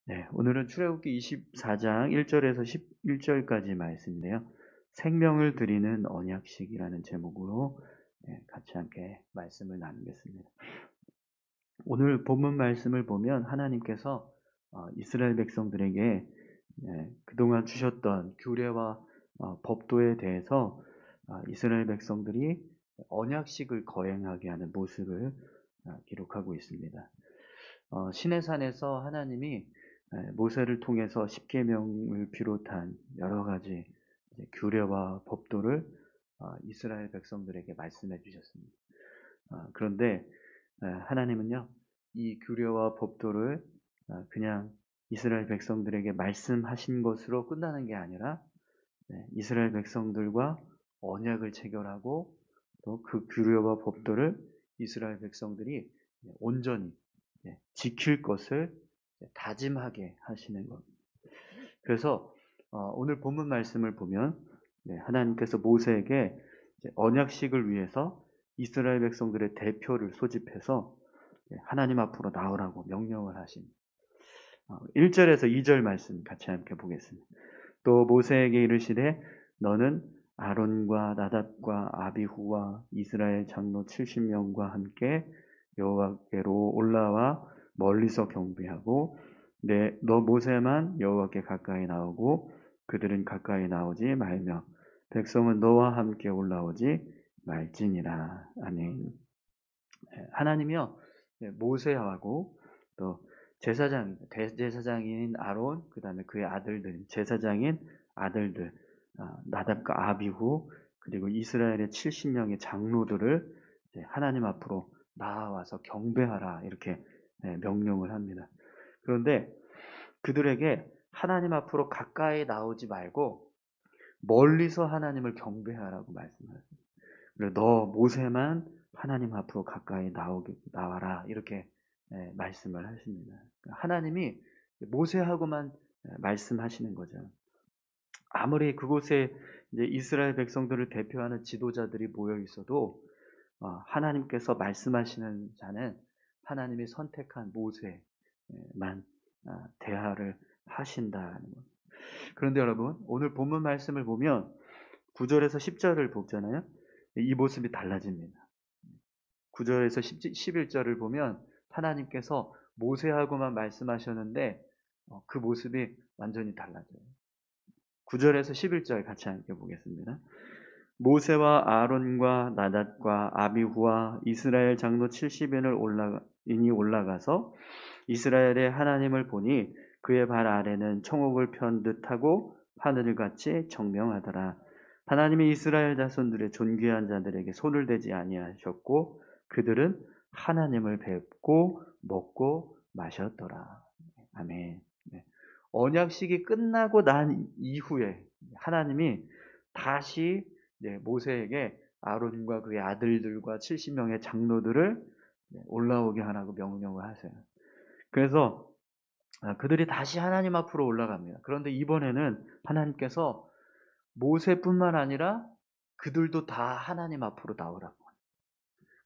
네, 오늘은 출애굽기 24장 1절에서 11절까지 말씀인데요. 생명을 드리는 언약식이라는 제목으로 같이 함께 말씀을 나누겠습니다. 오늘 본문 말씀을 보면 하나님께서 이스라엘 백성들에게 그동안 주셨던 규례와 법도에 대해서 이스라엘 백성들이 언약식을 거행하게 하는 모습을 기록하고 있습니다. 시내산에서 하나님이 모세를 통해서 십계명을 비롯한 여러 가지 규례와 법도를 이스라엘 백성들에게 말씀해 주셨습니다. 그런데 하나님은요, 이 규례와 법도를 그냥 이스라엘 백성들에게 말씀하신 것으로 끝나는 게 아니라 이스라엘 백성들과 언약을 체결하고 또 그 규례와 법도를 이스라엘 백성들이 온전히 지킬 것을 다짐하게 하시는 것. 그래서 오늘 본문 말씀을 보면 하나님께서 모세에게 언약식을 위해서 이스라엘 백성들의 대표를 소집해서 하나님 앞으로 나오라고 명령을 하십니다. 1절에서 2절 말씀 같이 함께 보겠습니다. 또 모세에게 이르시되 너는 아론과 나답과 아비후와 이스라엘 장로 70명과 함께 여호와께로 올라와 멀리서 경배하고 너 모세만 여호와께 가까이 나오고 그들은 가까이 나오지 말며 백성은 너와 함께 올라오지 말지니라. 아멘. 하나님이요 모세하고 또 제사장 대제사장인 아론 그다음에 그의 아들들 제사장인 아들들 나답과 아비후 그리고 이스라엘의 70명의 장로들을 하나님 앞으로 나와서 경배하라 이렇게 명령을 합니다. 그런데 그들에게 하나님 앞으로 가까이 나오지 말고 멀리서 하나님을 경배하라고 말씀하십니다. 그래서 너 모세만 하나님 앞으로 가까이 나와라 이렇게 말씀을 하십니다. 하나님이 모세하고만 말씀하시는 거죠. 아무리 그곳에 이제 이스라엘 백성들을 대표하는 지도자들이 모여 있어도 하나님께서 말씀하시는 자는 하나님이 선택한 모세만 대하를 하신다는 것. 그런데 여러분 오늘 본문 말씀을 보면 9절에서 10절을 보잖아요. 이 모습이 달라집니다. 9절에서 11절을 보면 하나님께서 모세하고만 말씀하셨는데 그 모습이 완전히 달라져요. 9절에서 11절 같이 함께 보겠습니다. 모세와 아론과 나닷과 아비후와 이스라엘 장로 70인이 올라가서 이스라엘의 하나님을 보니 그의 발 아래는 청옥을 편 듯하고 하늘같이 청명하더라. 하나님이 이스라엘 자손들의 존귀한 자들에게 손을 대지 아니하셨고 그들은 하나님을 뵙고 먹고 마셨더라. 아멘. 네. 언약식이 끝나고 난 이후에 하나님이 다시 모세에게 아론과 그의 아들들과 70명의 장로들을 올라오게 하라고 명령을 하세요. 그래서 그들이 다시 하나님 앞으로 올라갑니다. 그런데 이번에는 하나님께서 모세뿐만 아니라 그들도 다 하나님 앞으로 나오라고.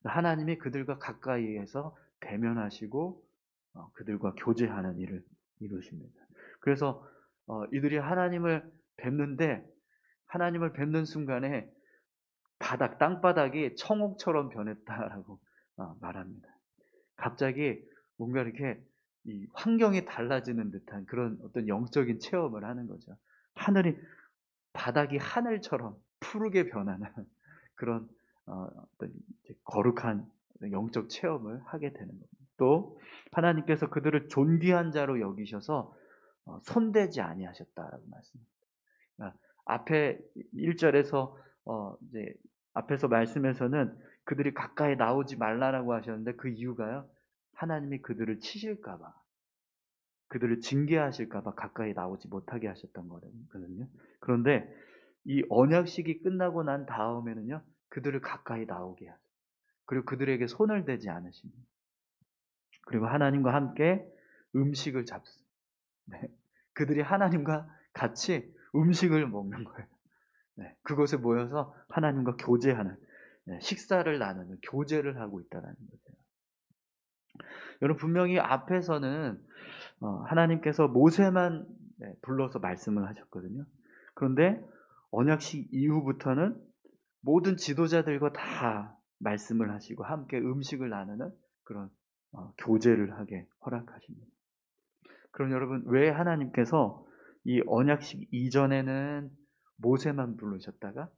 하나님이 그들과 가까이에서 대면하시고 그들과 교제하는 일을 이루십니다. 그래서 이들이 하나님을 뵙는데 하나님을 뵙는 순간에 땅바닥이 청옥처럼 변했다라고 말합니다. 갑자기 뭔가 이렇게 이 환경이 달라지는 듯한 그런 어떤 영적인 체험을 하는 거죠. 바닥이 하늘처럼 푸르게 변하는 그런 어떤 거룩한 영적 체험을 하게 되는 겁니다. 또 하나님께서 그들을 존귀한 자로 여기셔서 손대지 아니하셨다라고 말씀합니다. 앞에 1절에서 이제 앞에서 말씀에서는 그들이 가까이 나오지 말라라고 하셨는데 그 이유가요. 하나님이 그들을 치실까 봐. 그들을 징계하실까 봐 가까이 나오지 못하게 하셨던 거거든요. 그런데 이 언약식이 끝나고 난 다음에는요. 그들을 가까이 나오게 하세요. 그리고 그들에게 손을 대지 않으십니다. 그리고 하나님과 함께 음식을 잡습니다. 네. 그들이 하나님과 같이 음식을 먹는 거예요. 네. 그곳에 모여서 하나님과 교제하는 식사를 나누는 교제를 하고 있다는 거죠. 여러분 분명히 앞에서는 하나님께서 모세만 불러서 말씀을 하셨거든요. 그런데 언약식 이후부터는 모든 지도자들과 다 말씀을 하시고 함께 음식을 나누는 그런 교제를 하게 허락하십니다. 그럼 여러분, 왜 하나님께서 이 언약식 이전에는 모세만 부르셨다가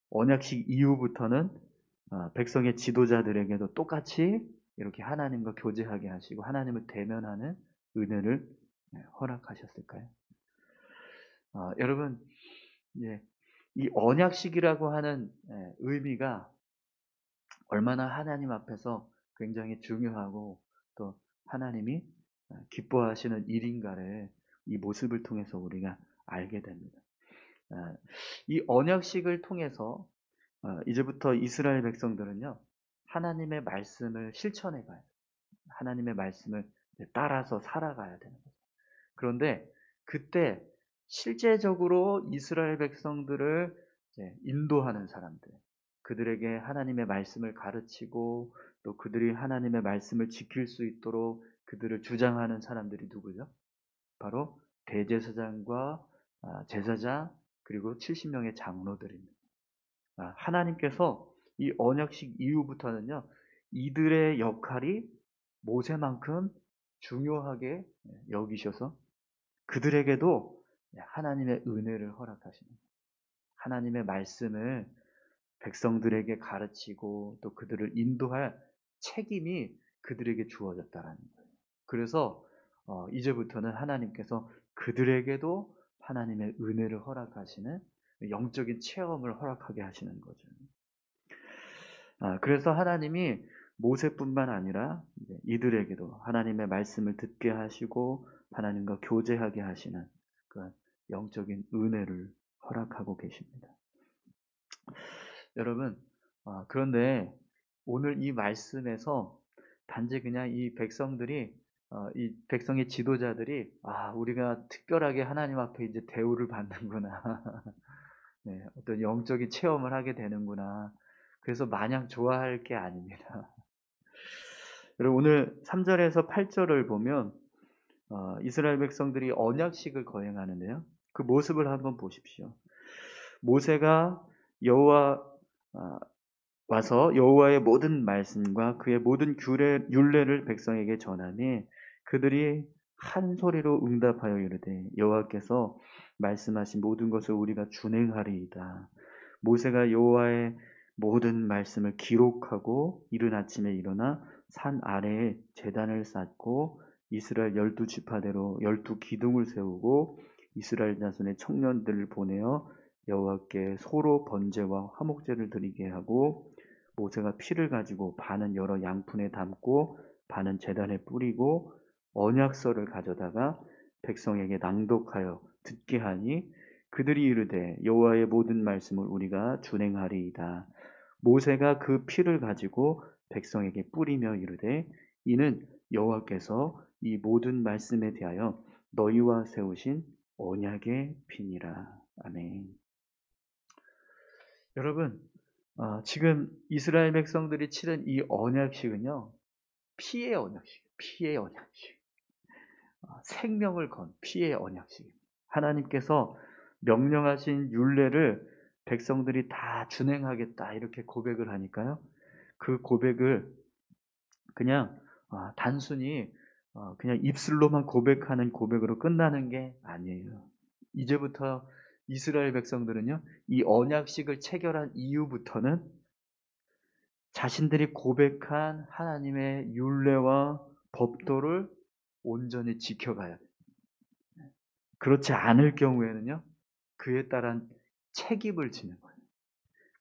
언약식 이후부터는 백성의 지도자들에게도 똑같이 이렇게 하나님과 교제하게 하시고 하나님을 대면하는 은혜를 허락하셨을까요? 여러분, 이 언약식이라고 하는 의미가 얼마나 하나님 앞에서 굉장히 중요하고 또 하나님이 기뻐하시는 일인가를 이 모습을 통해서 우리가 알게 됩니다. 이 언약식을 통해서 이제부터 이스라엘 백성들은요, 하나님의 말씀을 실천해 가요. 하나님의 말씀을 따라서 살아가야 되는 거죠. 그런데 그때 실제적으로 이스라엘 백성들을 인도하는 사람들, 그들에게 하나님의 말씀을 가르치고 또 그들이 하나님의 말씀을 지킬 수 있도록 그들을 주장하는 사람들이 누구죠? 바로 대제사장과 제사장 그리고 70명의 장로들입니다. 하나님께서 이 언약식 이후부터는요, 이들의 역할이 모세만큼 중요하게 여기셔서 그들에게도 하나님의 은혜를 허락하십니다. 하나님의 말씀을 백성들에게 가르치고 또 그들을 인도할 책임이 그들에게 주어졌다라는 거예요. 그래서 이제부터는 하나님께서 그들에게도 하나님의 은혜를 허락하시는 영적인 체험을 허락하게 하시는 거죠. 그래서 하나님이 모세뿐만 아니라 이들에게도 하나님의 말씀을 듣게 하시고 하나님과 교제하게 하시는 그런 영적인 은혜를 허락하고 계십니다. 여러분, 그런데 오늘 이 말씀에서 단지 그냥 이 백성들이 이 백성의 지도자들이 우리가 특별하게 하나님 앞에 이제 대우를 받는구나. 네, 어떤 영적인 체험을 하게 되는구나. 그래서 마냥 좋아할 게 아닙니다. 여러분, 오늘 3절에서 8절을 보면 이스라엘 백성들이 언약식을 거행하는데요. 그 모습을 한번 보십시오. 모세가 와서 여호와의 모든 말씀과 그의 모든 율례를 백성에게 전하니 그들이 한 소리로 응답하여 이르되 여호와께서 말씀하신 모든 것을 우리가 준행하리이다. 모세가 여호와의 모든 말씀을 기록하고 이른 아침에 일어나 산 아래에 제단을 쌓고 이스라엘 12지파대로 12기둥을 세우고 이스라엘 자손의 청년들을 보내어 여호와께 소로 번제와 화목제를 드리게 하고 모세가 피를 가지고 반은 여러 양푼에 담고 반은 제단에 뿌리고 언약서를 가져다가 백성에게 낭독하여 듣게 하니 그들이 이르되 여호와의 모든 말씀을 우리가 준행하리이다. 모세가 그 피를 가지고 백성에게 뿌리며 이르되 이는 여호와께서 이 모든 말씀에 대하여 너희와 세우신 언약의 피니라. 아멘. 여러분, 지금 이스라엘 백성들이 치른 이 언약식은요, 피의 언약식, 피의 언약식. 생명을 건 피의 언약식입니다. 하나님께서 명령하신 율례를 백성들이 다 준행하겠다 이렇게 고백을 하니까요. 그 고백을 그냥 단순히 그냥 입술로만 고백하는 고백으로 끝나는 게 아니에요. 이제부터 이스라엘 백성들은요, 이 언약식을 체결한 이후부터는 자신들이 고백한 하나님의 율례와 법도를 온전히 지켜가야 돼요. 그렇지 않을 경우에는요, 그에 따른 책임을 지는 거예요.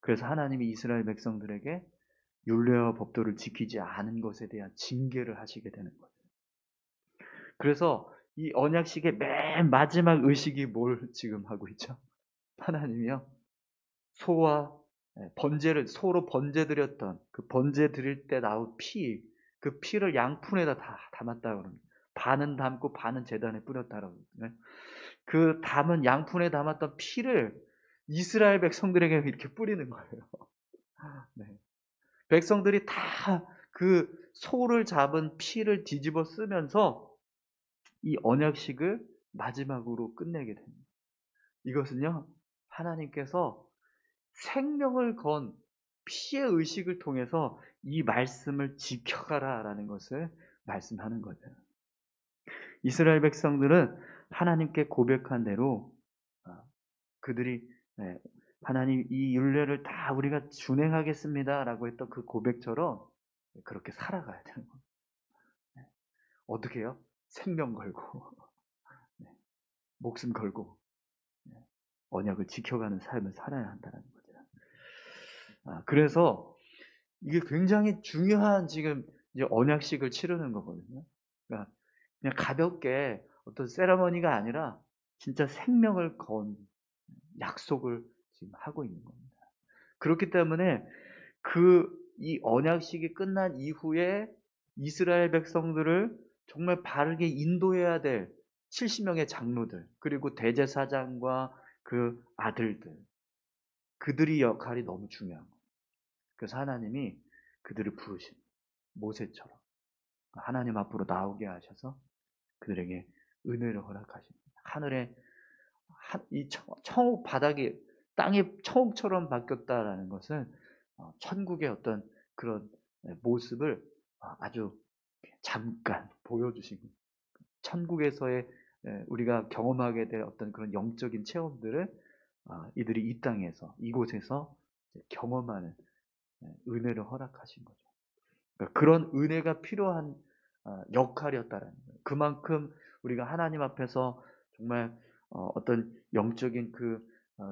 그래서 하나님이 이스라엘 백성들에게 율례와 법도를 지키지 않은 것에 대한 징계를 하시게 되는 거예요. 그래서 이 언약식의 맨 마지막 의식이 뭘 지금 하고 있죠? 하나님이요, 소와 번제를 소로 번제 드렸던 그 번제 드릴 때 나온 피, 그 피를 양푼에다 다 담았다 그럽니다. 반은 담고 반은 제단에 뿌렸다라고. 그 담은 양푼에 담았던 피를 이스라엘 백성들에게 이렇게 뿌리는 거예요. 네. 백성들이 다 그 소를 잡은 피를 뒤집어 쓰면서 이 언약식을 마지막으로 끝내게 됩니다. 이것은요, 하나님께서 생명을 건 피의 의식을 통해서 이 말씀을 지켜가라라는 것을 말씀하는 거죠. 이스라엘 백성들은 하나님께 고백한 대로 그들이 하나님 이 율례를 다 우리가 준행하겠습니다라고 했던 그 고백처럼 그렇게 살아가야 되는 거예요. 어떻게 해요? 생명 걸고 목숨 걸고 언약을 지켜가는 삶을 살아야 한다는 거죠. 그래서 이게 굉장히 중요한 지금 이제 언약식을 치르는 거거든요. 그러니까 그냥 가볍게 어떤 세레머니가 아니라 진짜 생명을 건 약속을 지금 하고 있는 겁니다. 그렇기 때문에 이 언약식이 끝난 이후에 이스라엘 백성들을 정말 바르게 인도해야 될 70명의 장로들, 그리고 대제사장과 그 아들들, 그들의 역할이 너무 중요한 거예요. 그래서 하나님이 그들을 부르신 모세처럼 하나님 앞으로 나오게 하셔서 그들에게 은혜를 허락하십니다. 하늘에 이 천국 바닥이 땅이 천국처럼 바뀌었다라는 것은 천국의 어떤 그런 모습을 아주 잠깐 보여주신 거예요. 천국에서의 우리가 경험하게 될 어떤 그런 영적인 체험들을 이들이 이 땅에서 이곳에서 경험하는 은혜를 허락하신 거죠. 그러니까 그런 은혜가 필요한 역할이었다라는 거예요. 그만큼 우리가 하나님 앞에서 정말 어떤 영적인 그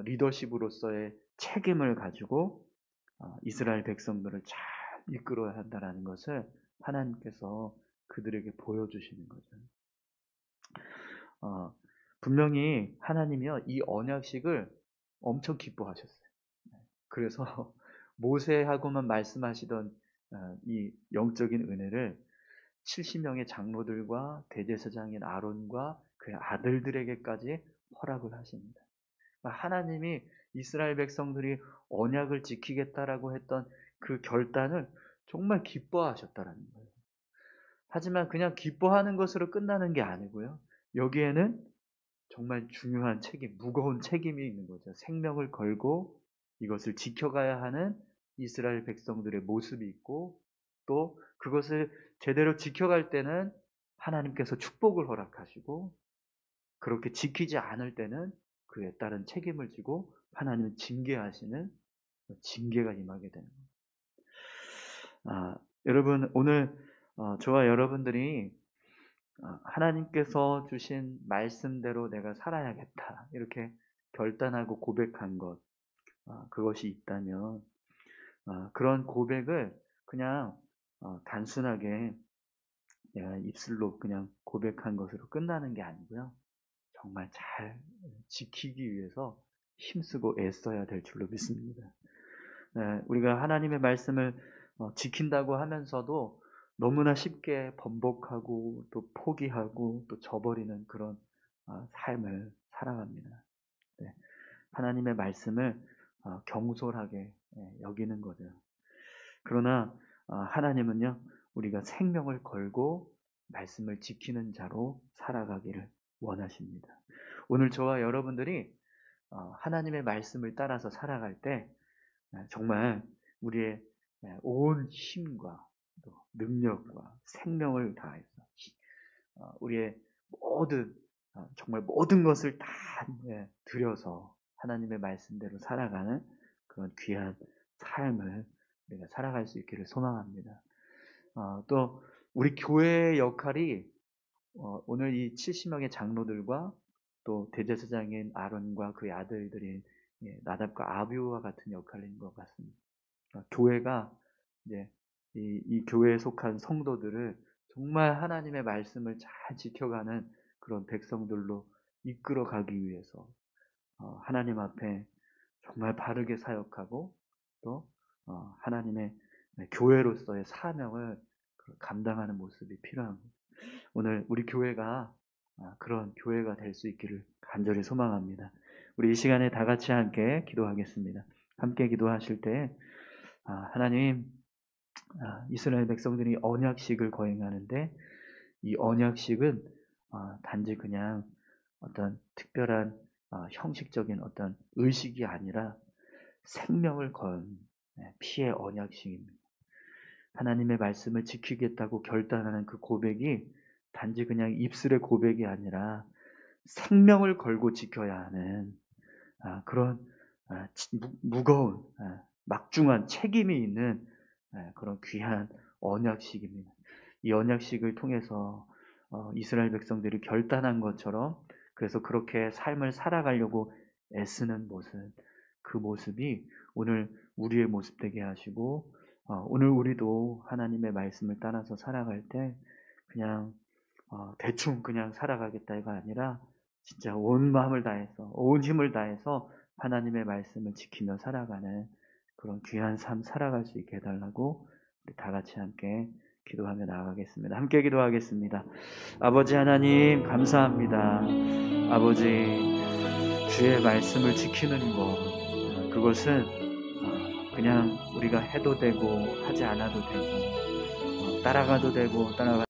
리더십으로서의 책임을 가지고 이스라엘 백성들을 잘 이끌어야 한다는 것을 하나님께서 그들에게 보여주시는 거죠. 분명히 하나님이요, 이 언약식을 엄청 기뻐하셨어요. 그래서 모세하고만 말씀하시던 이 영적인 은혜를 70명의 장로들과 대제사장인 아론과 그의 아들들에게까지 허락을 하십니다. 하나님이 이스라엘 백성들이 언약을 지키겠다라고 했던 그 결단을 정말 기뻐하셨다라는 거예요. 하지만 그냥 기뻐하는 것으로 끝나는 게 아니고요. 여기에는 정말 중요한 책임, 무거운 책임이 있는 거죠. 생명을 걸고 이것을 지켜가야 하는 이스라엘 백성들의 모습이 있고, 또 그것을 제대로 지켜갈 때는 하나님께서 축복을 허락하시고, 그렇게 지키지 않을 때는 그에 따른 책임을 지고 하나님은 징계하시는 징계가 임하게 되는 거예요. 여러분, 오늘 저와 여러분들이 하나님께서 주신 말씀대로 내가 살아야겠다 이렇게 결단하고 고백한 것, 그것이 있다면 그런 고백을 그냥 단순하게 내가 입술로 그냥 고백한 것으로 끝나는 게 아니고요. 정말 잘 지키기 위해서 힘쓰고 애써야 될 줄로 믿습니다. 우리가 하나님의 말씀을 지킨다고 하면서도 너무나 쉽게 번복하고 또 포기하고 또 저버리는 그런 삶을 살아갑니다. 하나님의 말씀을 경솔하게 여기는 거죠. 그러나 하나님은요, 우리가 생명을 걸고 말씀을 지키는 자로 살아가기를 원하십니다. 오늘 저와 여러분들이 하나님의 말씀을 따라서 살아갈 때 정말 우리의 온 힘과 또 능력과 생명을 다해서 우리의 모든 정말 모든 것을 다 들여서 하나님의 말씀대로 살아가는 그런 귀한 삶을 우리가 살아갈 수 있기를 소망합니다. 또 우리 교회의 역할이 오늘 이 70명의 장로들과 또 대제사장인 아론과 그의 아들들인 나답과 아비후와 같은 역할인 것 같습니다. 교회가 이제 이 교회에 속한 성도들을 정말 하나님의 말씀을 잘 지켜가는 그런 백성들로 이끌어가기 위해서 하나님 앞에 정말 바르게 사역하고 또 하나님의 교회로서의 사명을 감당하는 모습이 필요한 거예요. 오늘 우리 교회가 그런 교회가 될 수 있기를 간절히 소망합니다. 우리 이 시간에 다 같이 함께 기도하겠습니다. 함께 기도하실 때 하나님, 이스라엘 백성들이 언약식을 거행하는데 이 언약식은 단지 그냥 어떤 특별한 형식적인 어떤 의식이 아니라 생명을 건 피의 언약식입니다. 하나님의 말씀을 지키겠다고 결단하는 그 고백이 단지 그냥 입술의 고백이 아니라 생명을 걸고 지켜야 하는 그런 무거운 막중한 책임이 있는 그런 귀한 언약식입니다. 이 언약식을 통해서 이스라엘 백성들이 결단한 것처럼 그래서 그렇게 삶을 살아가려고 애쓰는 모습, 그 모습이 오늘 우리의 모습 되게 하시고 오늘 우리도 하나님의 말씀을 따라서 살아갈 때 그냥 대충 그냥 살아가겠다가 아니라 진짜 온 마음을 다해서 온 힘을 다해서 하나님의 말씀을 지키며 살아가는 그런 귀한 삶 살아갈 수 있게 해달라고 우리 다 같이 함께 기도하며 나아가겠습니다. 함께 기도하겠습니다. 아버지 하나님 감사합니다. 아버지 주의 말씀을 지키는 것 그것은 그냥 우리가 해도 되고 하지 않아도 되고 따라가도 되고 따라가